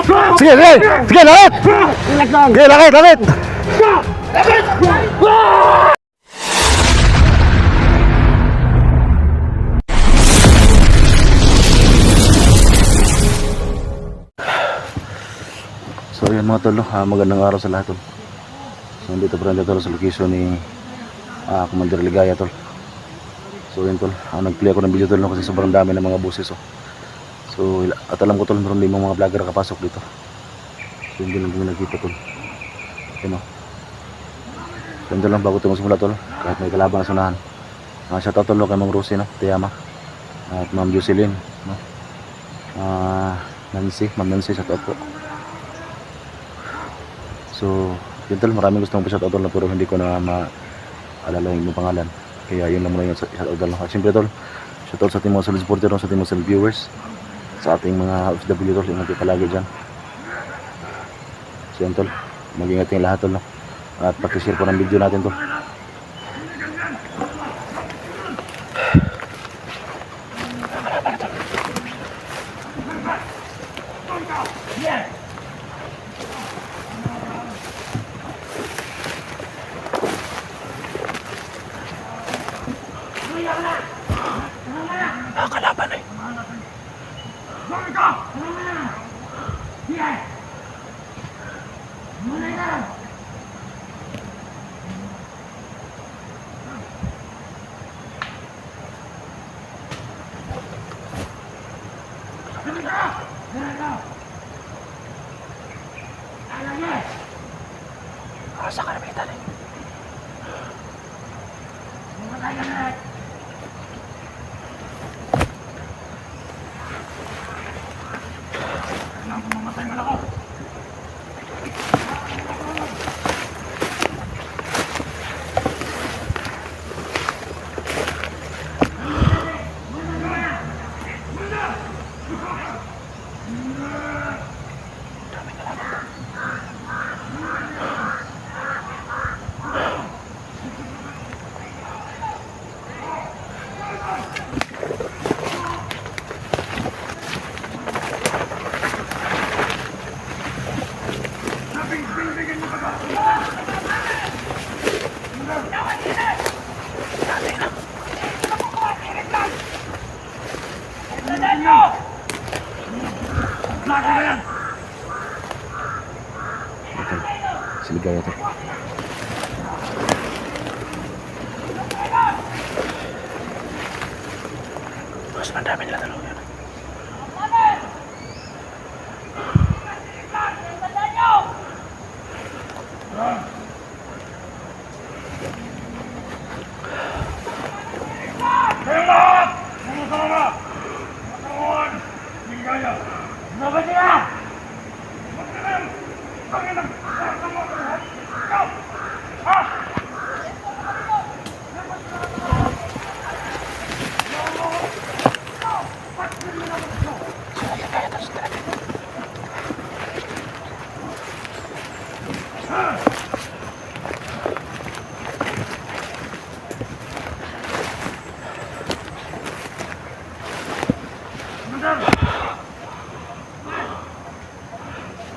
Sige, sige! Sige, lakit! Sige, lakit, lakit! So yun mga tol, magandang araw sa lahat tol. So dito pa rin tol sa location ni Commander Ligaya tol. So yun tol, nag-play ako ng video tol kasi sobrang dami ng mga boses. So at alam ko tol, meron din mga vlogger kapasok dito. So hindi lang kami nagkita tol. Yun o. So yun tol lang bago ito magsimula tol, kahit may kalaban na sunahan. Shoutout tol kay Mang Rosie Tiyama at Ma'am Jocelyn Nancy, Ma'am Nancy, shoutout po. So, yun tol, maraming gusto mong pa-shoutout tol pero hindi ko na maalala yung pangalan. Kaya yun lang muna yung shoutout tol. At siyempre tol, shoutout sa ating mga solid supporter, sa ating mga solid viewers, sa ating mga OFW tol, yung natin palagi dyan. So yun tol, mag-ingat yung lahat tol. At pag-share po ng video natin tol. Kalaban eh. Asa ka na militan eh. Mamatay man ako. Siligaya to. Mas madami nila talaga yan.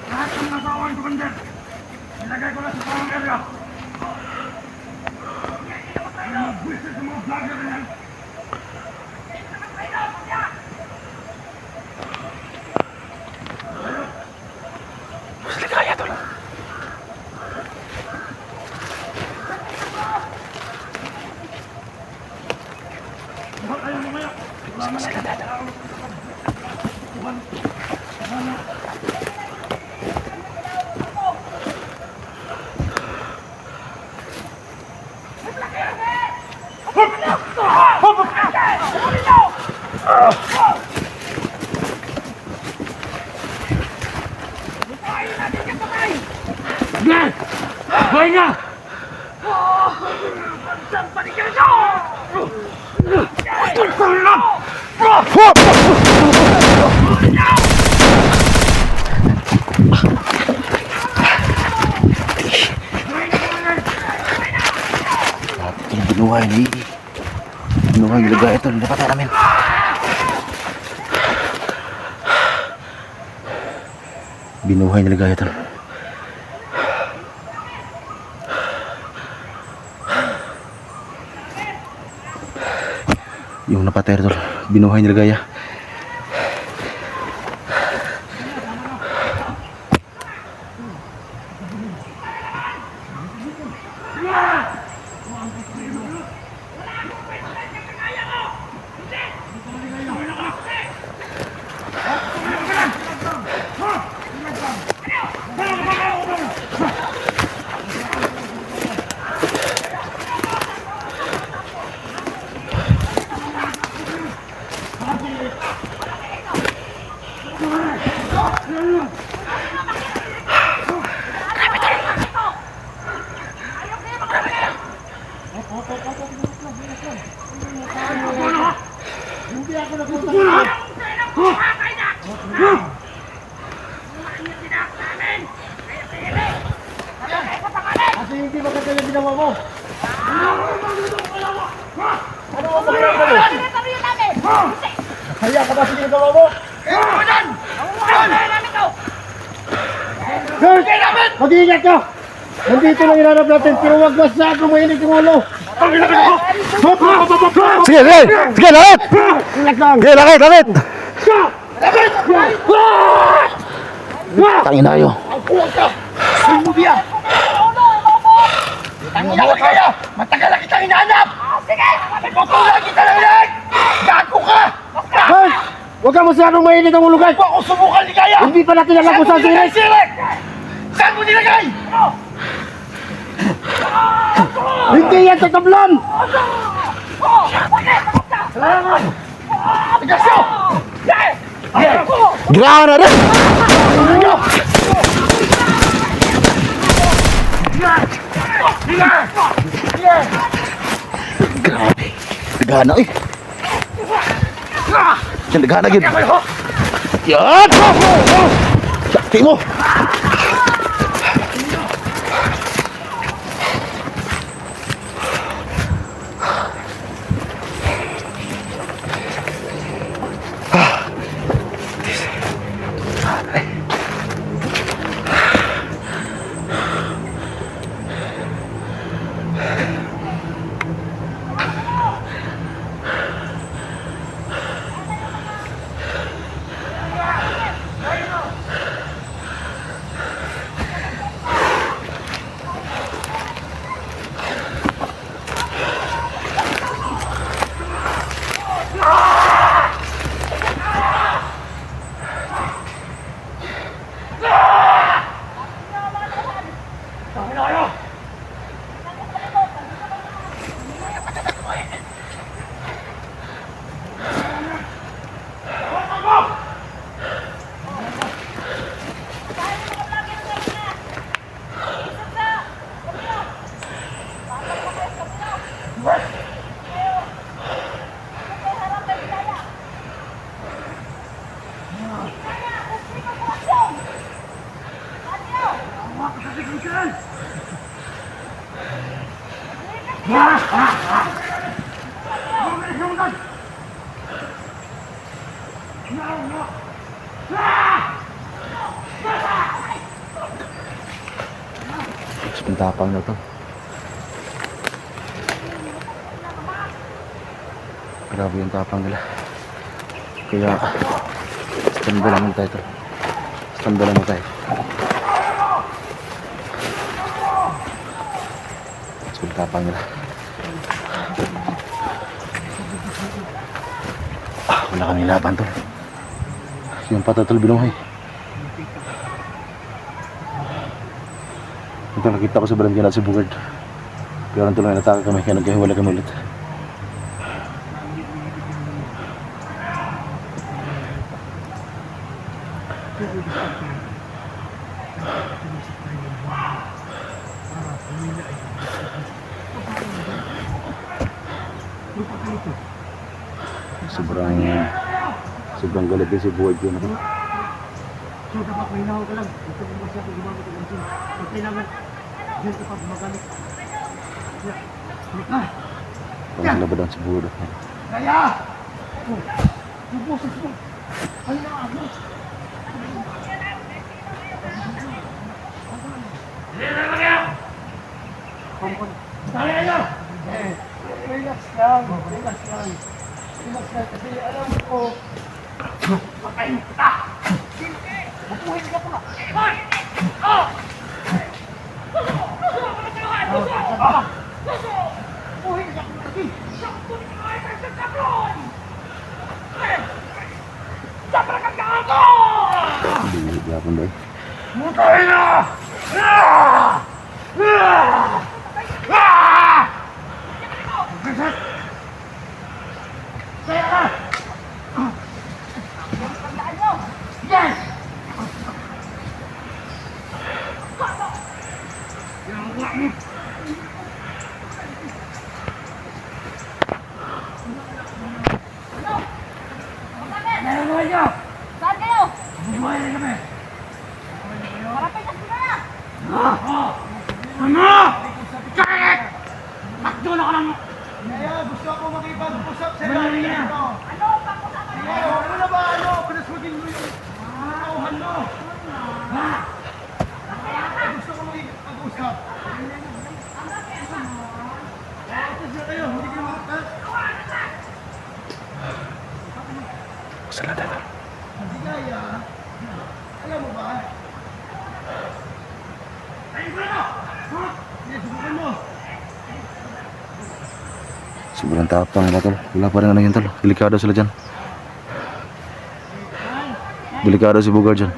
Lahat ng nasawan ko Commander, ilagay ko na sa parang area. Ay magbuwis sa mga vlogger na yan. Ligaya tol. Sama sila dito. Hoy nga! Saan pa rin ka nyo? Binuhay ni Binuhay yung Ligaya ito. Napatay namin. Binuhay ni Ligaya tol. Yung napatay tol, binuhay ni Ligaya. Kasi hindi maganda yung ginawa mo. Ano ang maganda mo? Kaya ka ba sa ginagawa mo? Girls! Mag-iingat ka! Nandito lang hinanap natin, pero huwag masyado mainit yung ulo. Sige, sige! Sige, lakit! Ingat lang! Sige, lakit, lakit! Tangin na kayo. Sumubi ah! Tangina ka kaya! Matagal na kitang hinahanap! Sige! Nagkukulang kita lang yan! Gago ka! Girls! Huwag ka masyadong mainit ang ulo, guys! Huwag ako subukan ni Kaya! Hindi pa natin alam kung saan sirik! Saan mo nilagay? Hindi yan sa tablon! Tigasyo! Girahan na rin! Grabe. Nagana eh. Yan, nagana gid. Yan! Sakti mo! Tapang na to. Grabe yung tapang nila. Kaya stand by lang tayo to. Stand by lang tayo. So tapang nila. Wala kami laban to. Yung patatol binuhay. Ito nakita ko sa barangay natin sa Bugard. Pero nito lang nataka kami kaya nagkahiwala kami ulit. Sobrang galit din si Bugard yun. So dapat may hinaw ka lang. Ito kung masyado gumamit ng engine. Pag kailangan, yun kapag magamit. Parang labadan si Bugard. Kaya! Yung boses mo! Ay na ako! Kaya na! Relax lang. Relax lang. Relax lang. Kasi alam ko, patayin kita! Bukuhin ka pa! Hoy! Oh! Bukuhin ka pa! Sabra kang gago! Hindi yapon ba? Mutay na! Ah! Ah! Ah! Kaya ka! Yes! Meron niyo! Saan kayo? Bubuhay na kami! Marapit na sila na! Ano? Kahit! Takdo na ka lang! Kaya gusto ako makipag-usap sa Wala iyo. niya. Ano ang pag-usapan niyo? Ano na ba? Ano? Pinaswagin mo yung tauhan mo. Gusto ko makipag-usap. Atas na kayo. Hindi kayo makatas. Salamat. Hindi kaya. Alam mo ba? Ayun ko na! Sige, subukan mo. Sobrang tapang ba tol? Wala pa rin ano yun tol. Delikado sila dyan. Delikado si Bugard dyan.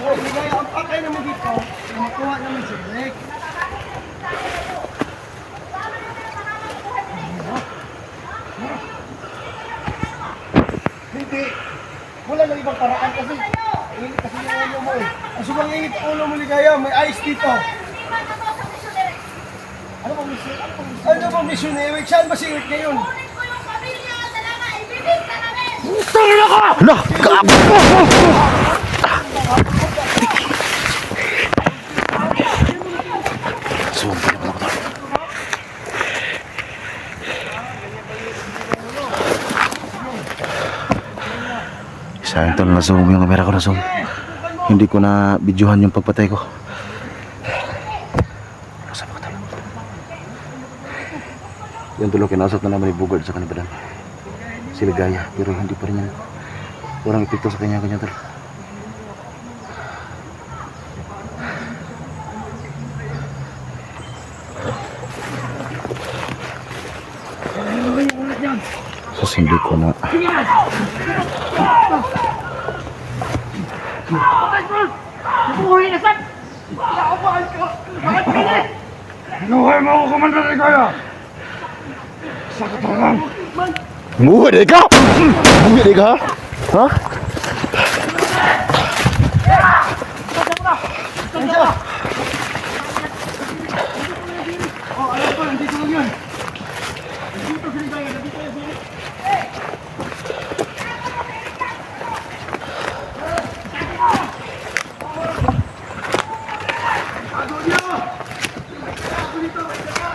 Hindi kaya ang pakay naman dito. Makuha naman si Rick. Hindi. Wala nang ibang paraan kasi init kasi yung ulo mo eh. Ang subang init ang ulo mo ligaya, may ice dito. Ano bang mission? Ano bang mission eh? Wait, saan ba si Rick ngayon? Kunin ko yung pamilya sa lana, ibibig ka namin! Tangina ka! Nah! Gago! Sumpah naman ako tol. Sayang tol, na-zoom yung camera ko na-zoom. Hindi ko na videohan yung pagpatay ko. Nasa pa tol. Yan tulo, kinasot na naman ni Bugard sa kanibadan. Si Ligaya, pero hindi pa rin yan. Walang epekto sa kanya tol. Kasi hindi ko na Buhay na saan? Nakapahal ka! Bakit pili? Hinuhay mo ako, Commander Ligaya! Sa katangan! Buhay deh ka! Buhay deh ka! Ha? Oh, alam ko, nandito lang yun. Nandito si Ligaya, nandito yan si Rick. Bago niyo! Bago dito, may saka!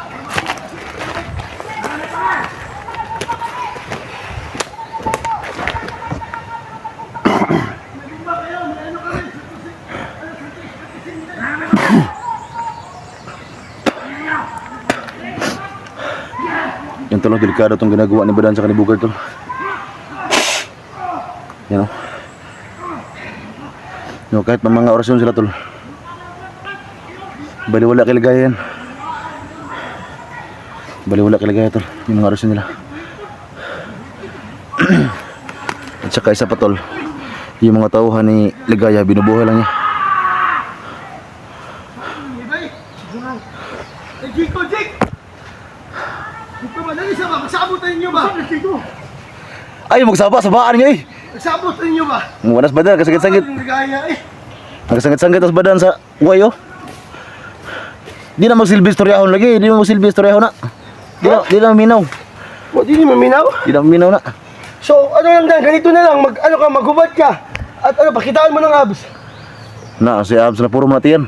Nagimba kayo, may ano kami? Yan tol, delikado itong ginagawa ni Badan sa kanibugard tol. Yan o. No, kahit pa mga orasyon sila tol. Baliwala kay Ligaya yan. Baliwala kay Ligaya tol, yung mga orasyon nila. At saka isa pa tol, yung mga tauhan ni Ligaya, binubuhay lang niya. Eh, Jiko, Jik! Dito ba? Dali sa ba? Magsabutan niyo ba? Ay, magsaba, sabaan niya eh. Magsabutan niyo ba? Muwanas Badan, kasagit-sagit. Ang Ligaya eh. Nagsangit-sangit tas Badan sa uway oh. Di na magsilbi istoryahon lagi, di na magsilbi istoryahon na. Di na minaw. O, di maminaw? Di na minaw na. So, ano lang Dan, ganito na lang, maghubad ka. At pakitaan mo ng abs. Na, si Abs na puro mati yan.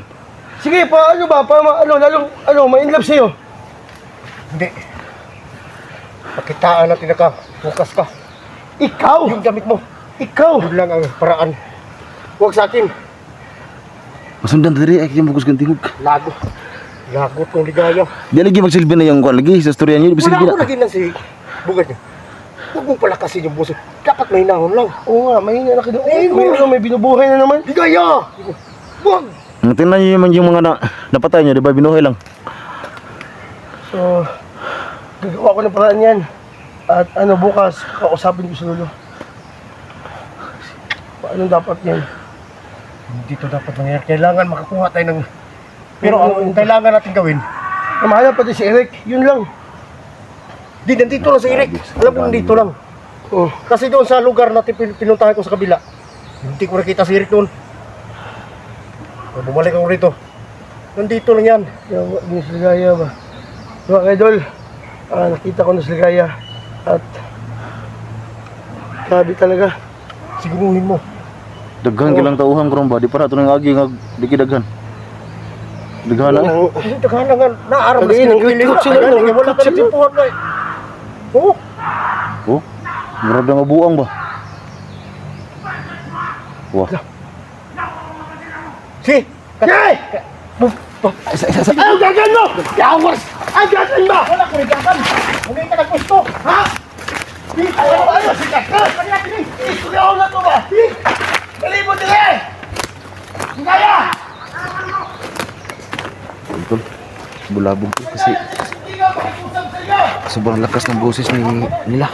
Sige, lalong, ma-inlove sa'yo. Hindi. Pakitaan natin na ka, bukas ka. Ikaw! Yung damit mo. Ikaw! Yun lang ang paraan. Huwag sa akin. Masundan tadi ay yung bukus gantingog. Lagot. Lagot ng ligaya. Di lagi magsilbi na yung kuan lagi sa storya niyo, Wala bisilbi ako na. lagi na si Bugad niya. Huwag mong palakasin yung buso. Dapat may nahon lang. Oo nga, mahina na kita. May binubuhay na naman. Ligaya! Huwag! Tingnan niyo yung mga napatay niyo, di ba binuhay lang. So, gagawa ko ng paraan yan. At bukas, kakausapin ko si Lolo. Paano dapat yan? Hindi to dapat mangyari. Kailangan makakuha tayo ng... Pero ang kailangan natin gawin, na mahanap pati si Eric, yun lang. Di, nandito lang si Eric. Alam ko nandito lang. Oh. Kasi doon sa lugar natin pinuntahan ko sa kabila, hindi ko nakita si Eric doon. Bumalik ako rito. Nandito lang yan. Yung si Ligaya ba? Mga idol, nakita ko na si Ligaya. At grabe talaga. Siguruhin mo. Daghan kilang tauhan karon ba, di para to nang agi nga dikidaghan. Daghan na. Hindi daghan na nga. Naaram na sila. Wala ka nagsimpuhan na eh. Oo. Oh, murag na mabuang ba? Wah. Si! Kay! Ayaw gagan mo! Yawas! Ay gagan mo! Wala ko rin gagan! Hindi ka nagpusto! Ha? Ayaw! Sikat ka! Iskuyaw na to ba? Dali mo dili! Hindi kaya! Ito, bulabog ko kasi sobrang lakas ng boses nila.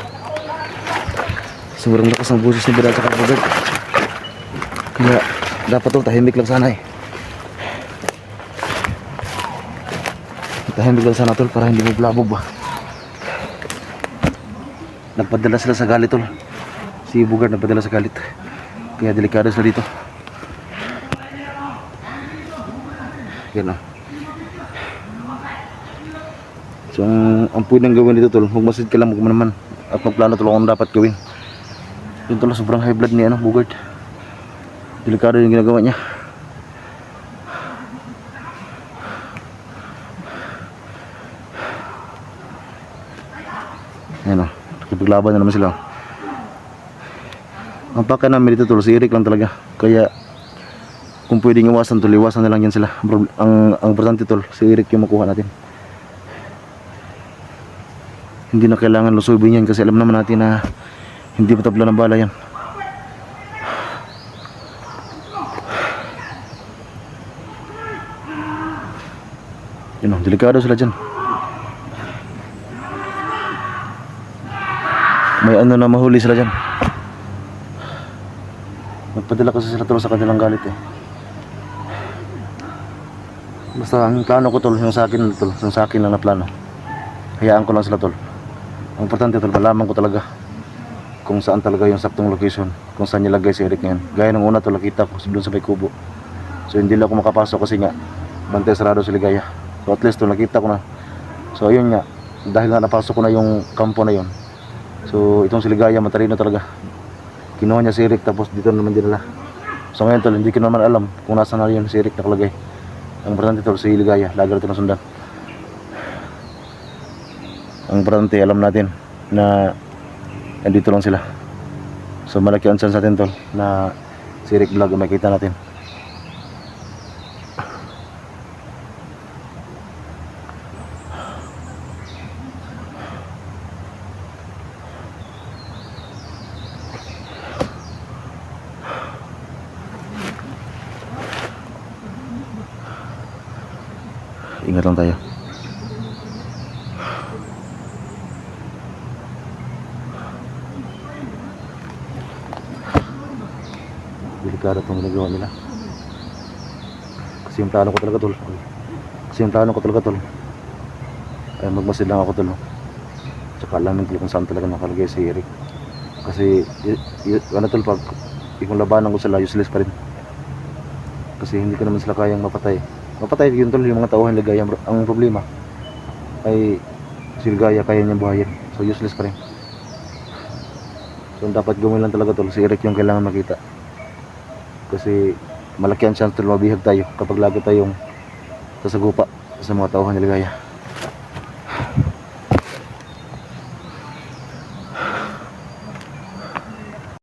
Sobrang lakas ng boses ni Bira sa Kabugad. Kaya dapat to tahimik lang sana eh. Tahimik lang sana tol para hindi mo bulabog ba. Nagpadala sila sa galit tol. Si Bugad nagpadala sa galit. Kaya delikado sila dito. Yan o. So ang pwedeng gawin dito tol, magmasid ka lang magmanaman at magplano tol kung dapat gawin. Yun tol, sobrang high blood ni Bugad. Delikado yung ginagawa niya. Ayan o, nakipaglaban na naman sila. Ang paka namin dito tol, si Eric lang talaga. Kaya kung pwedeng iwasan tol, iwasan na lang yan sila. Ang importante tol, si Eric yung makuha natin. Hindi na kailangan lusubin yan kasi alam naman natin na hindi matabla ng bala yan. Yun o, delikado sila dyan. May ano na mahuli sila dyan. Magpadala kasi sila tol sa kanilang galit eh. Basta ang plano ko tol, yung sa akin tol, yung sa akin lang na plano. Hayaan ko lang sila tol. Ang importante tol, malaman ko talaga kung saan talaga yung saktong location, kung saan nilagay si Eric ngayon. Gaya ng una tol, nakita ko doon sa may kubo. So hindi lang ako makapasok kasi nga bantay sarado si Ligaya. So at least tol, nakita ko na. So ayun nga, dahil nga napasok ko na yung kampo na yun. So itong si Ligaya matalino talaga. Kinuha niya si Eric tapos dito naman dinala. So ngayon tol, hindi ko naman alam kung nasa na yun si Eric nakalagay. Ang importante tol, si Ligaya, lagi natin nasundan. Ang importante, alam natin na nandito lang sila. So malaki ang chance natin tol na si Eric Vlog ang makita natin. Ingat lang tayo. Delikado itong ginagawa nila. Kasi yung plano ko talaga tol. Ay magmasid lang ako tol. Tsaka alamin ko kung saan talaga nakalagay si Eric. Kasi ano tol, pag ikong labanan ko sila, useless pa rin. Kasi hindi ko naman sila kayang mapatay. Mapatay yun tol, yung mga tauhan Ligaya. Ang problema ay si Ligaya kaya niyang buhayin. So useless pa rin. So dapat gawin lang talaga tol, si Eric yung kailangan makita. Kasi malaki ang chance tol mabihag tayo kapag lagi tayong sasagupa sa mga tauhan ni Ligaya.